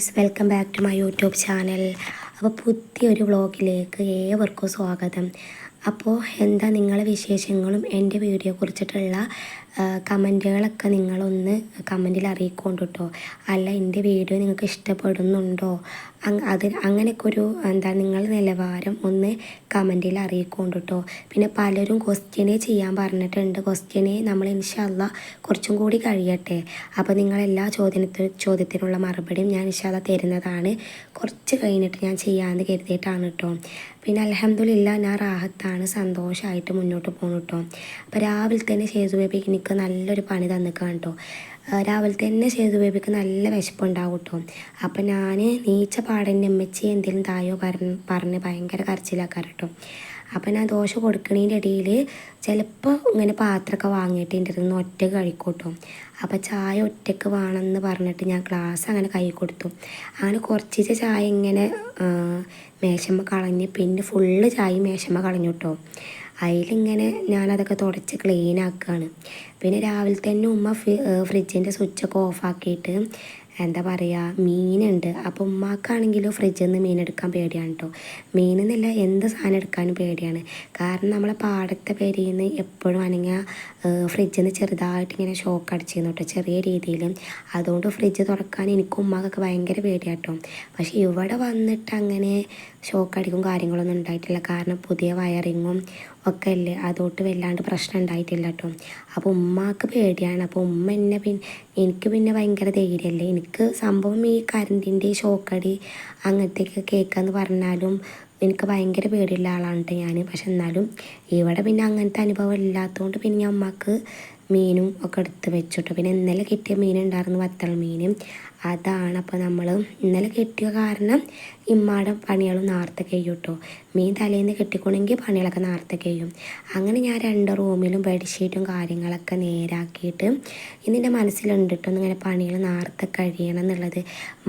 Guys, welcome back to my YouTube channel. അപ്പോൾ പുതിയൊരു വ്ളോഗിലേക്ക് ഏവർക്കും സ്വാഗതം. അപ്പോൾ എന്താ നിങ്ങളെ വിശേഷങ്ങളും എൻ്റെ വീഡിയോ കുറിച്ചിട്ടുള്ള കമൻറ്റുകളൊക്കെ നിങ്ങളൊന്ന് കമൻറ്റിൽ അറിയിക്കൊണ്ട് കേട്ടോ. അല്ല എൻ്റെ വീഡിയോ നിങ്ങൾക്ക് ഇഷ്ടപ്പെടുന്നുണ്ടോ, അങ്ങനെയൊക്കെ ഒരു നിങ്ങൾ നിലവാരം ഒന്ന് കമൻറ്റിൽ അറിയിക്കൊണ്ട് കേട്ടോ. പിന്നെ പലരും ക്വസ്റ്റ്യനെ ചെയ്യാൻ പറഞ്ഞിട്ടുണ്ട്. ക്വസ്റ്റ്യനെ നമ്മൾ ഇൻഷാ അല്ലാഹ് കുറച്ചും കൂടി കഴിയട്ടെ. അപ്പോൾ നിങ്ങളെല്ലാ ചോദ്യത്തിനുള്ള മറുപടിയും ഞാൻ ഇൻഷാ അല്ലാഹ് തരുന്നതാണ്. കുറച്ച് കഴിഞ്ഞിട്ട് ഞാൻ ചെയ്യാമെന്ന് കരുതിയിട്ടാണ് കേട്ടോ. പിന്നെ അൽഹംദുലില്ലാഹ് ഞാൻ റാഹത്താണ്, സന്തോഷമായിട്ട് മുന്നോട്ട് പോകുന്നു കേട്ടോ. അപ്പോൾ രാവിലെ തന്നെ ഷേസു ബേബിക്ക് എനിക്ക് നല്ലൊരു പണി തന്നിക്കാണ് കേട്ടോ. രാവിലെ തന്നെ ഷേസു ബേബിക്ക് നല്ല വിശപ്പുണ്ടാവും കേട്ടോ. അപ്പോൾ ഞാൻ നീച്ച പാടൻ്റെ അമ്മച്ചി എന്തെങ്കിലും തായോ പറഞ്ഞ് ഭയങ്കര കരച്ചിലാക്കാറ് കേട്ടോ. അപ്പോൾ ഞാൻ ദോശ കൊടുക്കണതിൻ്റെ ഇടയിൽ ചിലപ്പോൾ ഇങ്ങനെ പാത്രമൊക്കെ വാങ്ങിയിട്ട് എൻ്റെ അടുത്ത് നിന്ന് ഒറ്റക്ക് കഴിക്കൂട്ടോ. അപ്പോൾ ചായ ഒറ്റക്ക് വേണമെന്ന് പറഞ്ഞിട്ട് ഞാൻ ഗ്ലാസ് അങ്ങനെ കൈ കൊടുത്തു. അങ്ങനെ കുറച്ച് ചായ ഇങ്ങനെ മേശമ്മ കളഞ്ഞ് പിന്നെ ഫുള്ള് ചായ മേശമ്മ കളഞ്ഞു കേട്ടോ. അതിലിങ്ങനെ ഞാനതൊക്കെ തുടച്ച് ക്ലീൻ ആക്കുകയാണ്. പിന്നെ രാവിലെ തന്നെ ഉമ്മ ഫ്രിഡ്ജിൻ്റെ സ്വിച്ചൊക്കെ ഓഫാക്കിയിട്ട് എന്താ പറയുക, മീനുണ്ട്. അപ്പോൾ ഉമ്മാക്കാണെങ്കിലും ഫ്രിഡ്ജിൽ നിന്ന് മീൻ എടുക്കാൻ പേടിയാണ് കേട്ടോ. മീനെന്നല്ല എന്ത് സാധനം എടുക്കാനും പേടിയാണ്. കാരണം നമ്മളെ പാടത്തെ പേരിൽ നിന്ന് എപ്പോഴും അനങ്ങിയ ഫ്രിഡ്ജിൽ നിന്ന് ചെറുതായിട്ട് ഇങ്ങനെ ഷോക്ക് അടിച്ചിരുന്നു കേട്ടോ, ചെറിയ രീതിയിൽ. അതുകൊണ്ട് ഫ്രിഡ്ജ് തുറക്കാൻ എനിക്കും ഉമ്മാക്കൊക്കെ ഭയങ്കര പേടിയാട്ടോ. പക്ഷേ ഇവിടെ വന്നിട്ട് അങ്ങനെ ഷോക്ക് അടിക്കും കാര്യങ്ങളൊന്നും ഉണ്ടായിട്ടില്ല. കാരണം പുതിയ വയറിങ്ങും ഒക്കെ അല്ലേ, അതുകൊണ്ട് വല്ലാണ്ട് പ്രശ്നം ഉണ്ടായിട്ടില്ല കേട്ടോ. അപ്പോൾ ഉമ്മാക്ക് പേടിയാണ്. അപ്പോൾ ഉമ്മ എനിക്ക് പിന്നെ ഭയങ്കര ധൈര്യമല്ലേ. എനിക്ക് സംഭവം ഈ കറണ്ടിൻ്റെ ഷോക്കടി അങ്ങനത്തെയൊക്കെ കേൾക്കാന്ന് പറഞ്ഞാലും എനിക്ക് ഭയങ്കര പേടിയുള്ള ആളാണ് കേട്ടോ ഞാൻ. പക്ഷെ എന്നാലും ഇവിടെ പിന്നെ അങ്ങനത്തെ അനുഭവം ഇല്ലാത്തതുകൊണ്ട് പിന്നെ ഞാൻ അമ്മക്ക് മീനും ഒക്കെ എടുത്ത് വെച്ചു കേട്ടോ. പിന്നെ ഇന്നലെ കിട്ടിയ മീനുണ്ടായിരുന്നു, വത്തൽ മീനും. അതാണ് അപ്പോൾ നമ്മൾ ഇന്നലെ കിട്ടിയ കാരണം ഇമ്മാടെ പണികളും നേരത്തെ കഴിയും കേട്ടോ. മീൻ തലേന്ന് കിട്ടിക്കണമെങ്കിൽ പണികളൊക്കെ നേരത്തെ കഴിയും. അങ്ങനെ ഞാൻ 2 റൂമിലും ബെഡ്ഷീറ്റും കാര്യങ്ങളൊക്കെ നേരാക്കിയിട്ട് ഇന്നെൻ്റെ മനസ്സിലുണ്ട് കേട്ടോ ഇങ്ങനെ പണികൾ നേരത്തെ കഴിയണം എന്നുള്ളത്.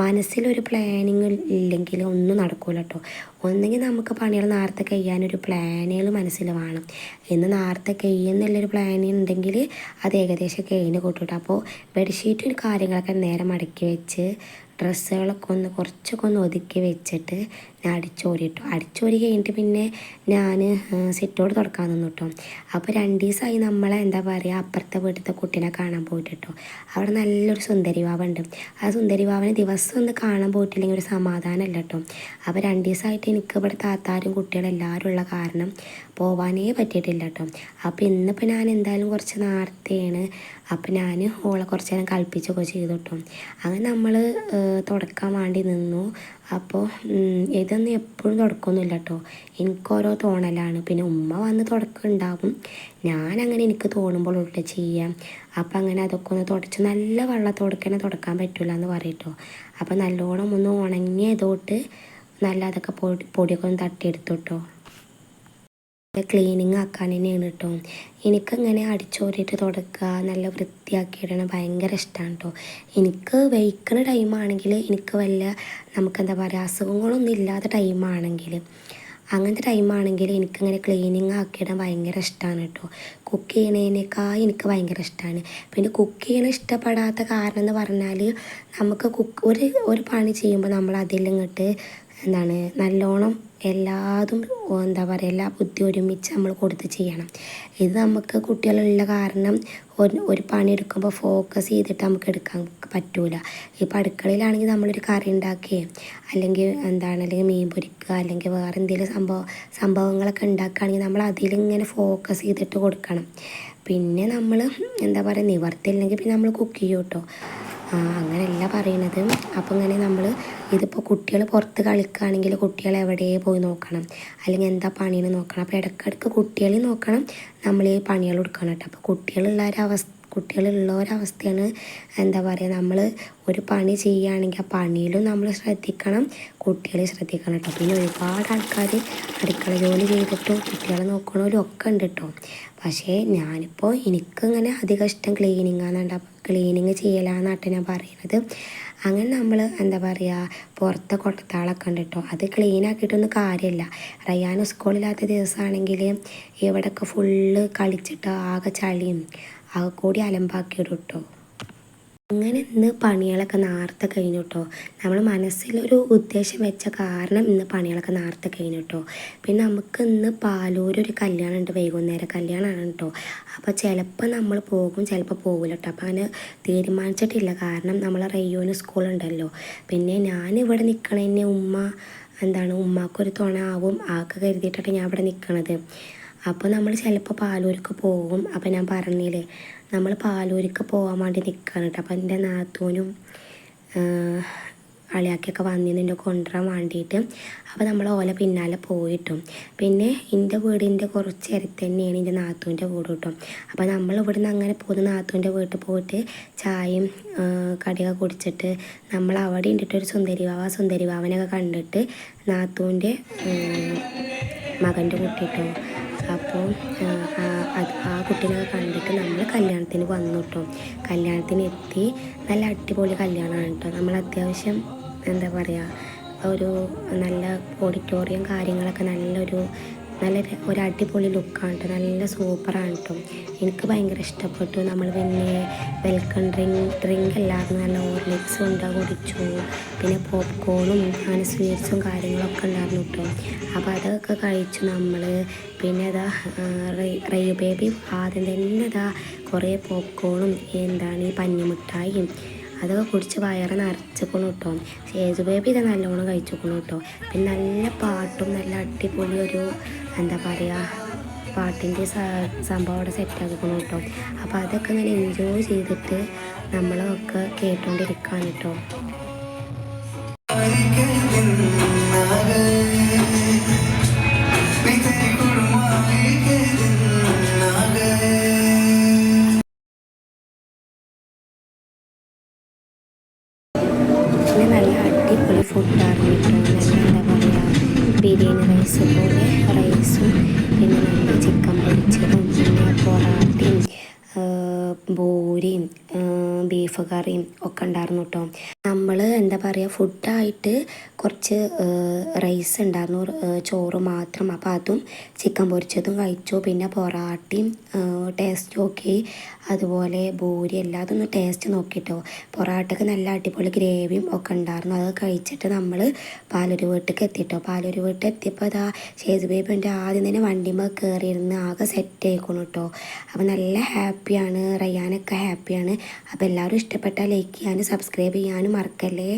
മനസ്സിലൊരു പ്ലാനിങ് ഇല്ലെങ്കിൽ ഒന്നും നടക്കില്ല കേട്ടോ. ഒന്നെങ്കിൽ നമുക്ക് പണികൾ നേരത്തെ കഴിയാനൊരു പ്ലാനുകൾ മനസ്സിൽ വേണം. ഇന്ന് നേരത്തെ കഴിയുന്നുള്ളൊരു പ്ലാനിങ് ഉണ്ടെങ്കിൽ അത് ഏകദേശം കഴിഞ്ഞ് കൂട്ടും. അപ്പോൾ ബെഡ്ഷീറ്റും കാര്യങ്ങളൊക്കെ നേരെ മടക്കി വെച്ച് ഡ്രസ്സുകളൊക്കെ കുറച്ചൊക്കെ ഒതുക്കി വെച്ചിട്ട് ഞാൻ അടിച്ചോരി കഴിഞ്ഞിട്ട് പിന്നെ ഞാൻ സിറ്റോട് തുടക്കാൻ നിന്നു കേട്ടോ. അപ്പോൾ 2 ദിവസമായി നമ്മളെ എന്താ പറയുക അപ്പുറത്തെ വീട്ടിലത്തെ കുട്ടീനെ കാണാൻ പോയിട്ട് കേട്ടോ. അവിടെ നല്ലൊരു സുന്ദരി വാവുണ്ട്. ആ സുന്ദരി വാവിനെ ദിവസം ഒന്ന് കാണാൻ പോയിട്ടില്ലെങ്കിൽ ഒരു സമാധാനമല്ല കേട്ടോ. അപ്പോൾ 2 ദിവസമായിട്ട് എനിക്ക് ഇവിടെ താത്താരും കുട്ടികളും എല്ലാവരും ഉള്ള കാരണം പോവാനേ പറ്റിയിട്ടില്ല കേട്ടോ. അപ്പോൾ ഇന്നിപ്പോൾ ഞാൻ എന്തായാലും കുറച്ച് നേരത്തെയാണ്. അപ്പോൾ ഞാൻ ഓളെ കുറച്ച് നേരം കളിപ്പിച്ചൊക്കെ ചെയ്തു കേട്ടോ. അങ്ങനെ നമ്മൾ തുടക്കാൻ വേണ്ടി നിന്നു. അപ്പോൾ ഇതൊന്നും എപ്പോഴും തുടക്കൊന്നുമില്ല കേട്ടോ, എനിക്കോരോ തോന്നലാണ്. പിന്നെ ഉമ്മ വന്ന് തുടക്കുന്നുണ്ടാവും, ഞാനങ്ങനെ എനിക്ക് തോന്നുമ്പോൾ ഉള്ള ചെയ്യാം. അപ്പം അങ്ങനെ അതൊക്കെ ഒന്ന് തുടച്ച് നല്ല വെള്ളത്തോടക്കനെ തുടക്കാൻ പറ്റില്ല എന്ന് പറയട്ടോ. അപ്പോൾ നല്ലോണം ഒന്ന് ഉണങ്ങിയതോട്ട് നല്ല അതൊക്കെ പൊടിയൊക്കെ ഒന്ന് തട്ടിയെടുത്തു കേട്ടോ. ക്ലീനിങ് ആക്കാൻ തന്നെയാണ് കേട്ടോ. എനിക്കങ്ങനെ അടിച്ചോരിയിട്ട് തുടക്കുക നല്ല വൃത്തിയാക്കിയിടണം ഭയങ്കര ഇഷ്ടമാണ് കേട്ടോ. എനിക്ക് വയ്ക്കുന്ന ടൈമാണെങ്കിൽ എനിക്ക് വല്ല നമുക്കെന്താ പറയുക അസുഖങ്ങളൊന്നും ഇല്ലാത്ത ടൈമാണെങ്കിൽ അങ്ങനത്തെ ടൈമാണെങ്കിൽ എനിക്കങ്ങനെ ക്ലീനിങ് ആക്കിയിടാൻ ഭയങ്കര ഇഷ്ടമാണ് കേട്ടോ. കുക്ക് ചെയ്യണതിനേക്കാൾ എനിക്ക് ഭയങ്കര ഇഷ്ടമാണ്. പിന്നെ കുക്ക് ചെയ്യണ ഇഷ്ടപ്പെടാത്ത കാരണം എന്ന് പറഞ്ഞാൽ നമുക്ക് ഒരു പണി ചെയ്യുമ്പോൾ നമ്മൾ അതിലിങ്ങോട്ട് നല്ലോണം എല്ലാതും എന്താ പറയുക എല്ലാ ബുദ്ധി ഒരുമിച്ച് നമ്മൾ കൊടുത്ത് ചെയ്യണം. ഇത് നമുക്ക് കുട്ടികളുള്ള കാരണം ഒരു പണി എടുക്കുമ്പോൾ ഫോക്കസ് ചെയ്തിട്ട് നമുക്ക് എടുക്കാൻ പറ്റൂല. ഇപ്പോൾ അടുക്കളയിലാണെങ്കിൽ നമ്മളൊരു കറി ഉണ്ടാക്കുകയും അല്ലെങ്കിൽ മീൻ പൊരിക്കുക അല്ലെങ്കിൽ വേറെ എന്തെങ്കിലും സംഭവങ്ങളൊക്കെ ഉണ്ടാക്കുകയാണെങ്കിൽ നമ്മൾ അതിലിങ്ങനെ ഫോക്കസ് ചെയ്തിട്ട് കൊടുക്കണം. പിന്നെ നമ്മൾ എന്താ പറയുക നിവർത്തില്ലെങ്കിൽ പിന്നെ നമ്മൾ കുക്ക് ചെയ്യും കേട്ടോ. അങ്ങനെയല്ല പറയണത്. അപ്പോൾ ഇങ്ങനെ നമ്മൾ ഇതിപ്പോൾ കുട്ടികൾ പുറത്ത് കളിക്കുകയാണെങ്കിൽ കുട്ടികളെ എവിടെ പോയി നോക്കണം, അല്ലെങ്കിൽ എന്താ പണിയെന്ന് നോക്കണം. അപ്പോൾ ഇടയ്ക്കിടയ്ക്ക് കുട്ടികളെ നോക്കണം, നമ്മൾ ഈ പണികൾ കൊടുക്കണം കേട്ടോ. അപ്പോൾ കുട്ടികളുള്ള ഒരവസ്ഥയാണ് എന്താ പറയുക, നമ്മൾ ഒരു പണി ചെയ്യുകയാണെങ്കിൽ ആ പണിയിലും നമ്മൾ ശ്രദ്ധിക്കണം, കുട്ടികളെ ശ്രദ്ധിക്കണം കേട്ടോ. പിന്നെ ഒരുപാട് ആൾക്കാർ അടുക്കള ജോലി ചെയ്തിട്ടും കുട്ടികളെ നോക്കണവരും ഒക്കെ ഉണ്ട് കേട്ടോ. പക്ഷേ ഞാനിപ്പോൾ എനിക്കിങ്ങനെ അധികം ഇഷ്ടം ക്ലീനിങ് ചെയ്യലാന്നാട്ടോ ഞാൻ പറയുന്നത്. അങ്ങനെ നമ്മൾ എന്താ പറയുക പുറത്തെ കൊട്ടത്താളൊക്കെ ഉണ്ട് കേട്ടോ, അത് ക്ലീൻ ആക്കിയിട്ടൊന്നും കാര്യമില്ല. റയ്യാൻ സ്കൂളില്ലാത്ത ദിവസമാണെങ്കിൽ ഇവിടെയൊക്കെ ഫുള്ള് കളിച്ചിട്ട് ആകെ ചളിയും ആകെ കൂടി അലമ്പാക്കിയിടും കേട്ടോ. അങ്ങനെ ഇന്ന് പണികളൊക്കെ നേരത്തെ കഴിഞ്ഞു കേട്ടോ. നമ്മൾ മനസ്സിലൊരു ഉദ്ദേശം വെച്ച കാരണം ഇന്ന് പണികളൊക്കെ നേരത്തെ കഴിഞ്ഞു കേട്ടോ. പിന്നെ നമുക്ക് ഇന്ന് പാലൂരൊരു കല്യാണം ഉണ്ട്, വൈകുന്നേരം കല്യാണമാണ് കേട്ടോ. അപ്പോൾ ചിലപ്പോൾ നമ്മൾ പോകും, ചിലപ്പോൾ പോകില്ല കേട്ടോ. അപ്പോൾ അങ്ങനെ തീരുമാനിച്ചിട്ടില്ല, കാരണം നമ്മളെ റയ്യൂന് സ്കൂളുണ്ടല്ലോ. പിന്നെ ഞാനിവിടെ നിൽക്കണതിന് ഉമ്മാക്കൊരു തുണ ആവും ആൾക്ക് കരുതിയിട്ടാണ് ഞാൻ ഇവിടെ നിൽക്കണത്. അപ്പോൾ നമ്മൾ ചിലപ്പോൾ പാലൂർക്ക് പോകും. അപ്പോൾ ഞാൻ പറഞ്ഞില്ലേ, നമ്മൾ പാലൂർക്ക് പോകാൻ വേണ്ടി നിൽക്കുകയാണ് കേട്ടോ. അപ്പോൾ എൻ്റെ നാത്തൂനും അളിയാക്കിയൊക്കെ വന്നിരുന്നു എന്നെ കൊണ്ടുവരാൻ വേണ്ടിയിട്ട്. അപ്പോൾ നമ്മൾ ഓല പിന്നാലെ പോയിട്ടും. പിന്നെ എൻ്റെ വീടിൻ്റെ കുറച്ച് അടുത്ത് തന്നെയാണ് എൻ്റെ നാത്തൂൻ്റെ വീട് കേട്ടോ. അപ്പോൾ നമ്മൾ ഇവിടുന്ന് അങ്ങനെ പോകുന്ന നാത്തൂൻ്റെ വീട്ടിൽ പോയിട്ട് ചായയും കടിയൊക്കെ കുടിച്ചിട്ട് നമ്മൾ അവിടെ ഉണ്ടിട്ടൊരു സുന്ദരി വാവനൊക്കെ കണ്ടിട്ട് നാത്തൂൻ്റെ മകൻ്റെ കുട്ടി കേട്ടോ. അപ്പോൾ ആ കുട്ടീനൊക്കെ കണ്ടിട്ട് നമ്മൾ കല്യാണത്തിന് വന്നു കേട്ടോ. കല്യാണത്തിന് എത്തി. നല്ല അടിപൊളി കല്യാണമാണ് കേട്ടോ. നമ്മൾ അത്യാവശ്യം ഒരു നല്ല ഓഡിറ്റോറിയം കാര്യങ്ങളൊക്കെ നല്ല ഒരു അടിപൊളി ലുക്കാണ് കേട്ടോ. നല്ല സൂപ്പറാണ് കേട്ടോ. എനിക്ക് ഭയങ്കര ഇഷ്ടപ്പെട്ടു. നമ്മൾ പിന്നെ വെൽക്കം ഡ്രിങ്ക് എല്ലാവരും നല്ല ഹോർലിക്സും കുടിച്ചു. പിന്നെ പോപ്കോണും അങ്ങനെ സ്വീറ്റ്സും കാര്യങ്ങളൊക്കെ ഉണ്ടായിരുന്നു കേട്ടോ. അപ്പോൾ അതൊക്കെ കഴിച്ചു നമ്മൾ. പിന്നെ റയ്യു ബേബി ആദ്യം തന്നെ കുറേ പോപ്കോണും ഈ പഞ്ഞിമിഠായിയും അതൊക്കെ കുടിച്ച് വയറ് നിറച്ചിക്കണം കേട്ടോ. ഷേജു ബേബി ഇത് നല്ലോണം കഴിച്ചിക്കണം കേട്ടോ. പിന്നെ നല്ല പാട്ടും നല്ല അടിപൊളി പാട്ടിൻ്റെ സംഭവം അവിടെ സെറ്റാക്കിക്കണം കേട്ടോ. അപ്പോൾ അതൊക്കെ ഇങ്ങനെ എൻജോയ് ചെയ്തിട്ട് നമ്മളൊക്കെ കേട്ടുകൊണ്ടിരിക്കുകയാണ് കേട്ടോ. നല്ല അടിപൊളി ഫുഡാണ് കേട്ടോ. നല്ല ബിരിയാണി റൈസ് പോലെ റൈസും പിന്നെ നല്ല ചിക്കൻ പൊരിച്ചതും പിന്നെ പൊറാട്ടയും ബൂരിയും ബീഫ് കറിയും ഒക്കെ ഉണ്ടായിരുന്നു കേട്ടോ. നമ്മൾ ഫുഡായിട്ട് കുറച്ച് റൈസ് ഉണ്ടായിരുന്നു, ചോറ് മാത്രം. അപ്പോൾ അതും ചിക്കൻ പൊരിച്ചതും കഴിച്ചു. പിന്നെ പൊറാട്ടയും ടേസ്റ്റ് നോക്കി, അതുപോലെ ബൂരി എല്ലാതും ഒന്ന് ടേസ്റ്റ് നോക്കിട്ടോ. പൊറാട്ടയ്ക്ക് നല്ല അടിപൊളി ഗ്രേവിയും ഒക്കെ ഉണ്ടായിരുന്നു. അത് കഴിച്ചിട്ട് നമ്മൾ പാലൂർ വീട്ടിലേക്ക് എത്തിട്ടോ. പാലൂർ വീട്ടിൽ എത്തിയപ്പോൾ ഷേജു ബേബിൻ്റെ ആദ്യം തന്നെ വണ്ടിമ്മ കയറിയിരുന്ന് ആകെ സെറ്റ് ആയിക്കണം കേട്ടോ. അപ്പോൾ നല്ല ഹാപ്പിയാണ്, റയ്യാനൊക്കെ ഹാപ്പിയാണ്. അപ്പോൾ എല്ലാവരും ഇഷ്ടപ്പെട്ടാൽ ലൈക്ക് ചെയ്യാനും സബ്സ്ക്രൈബ് ചെയ്യാനും മറക്കല്ലേ.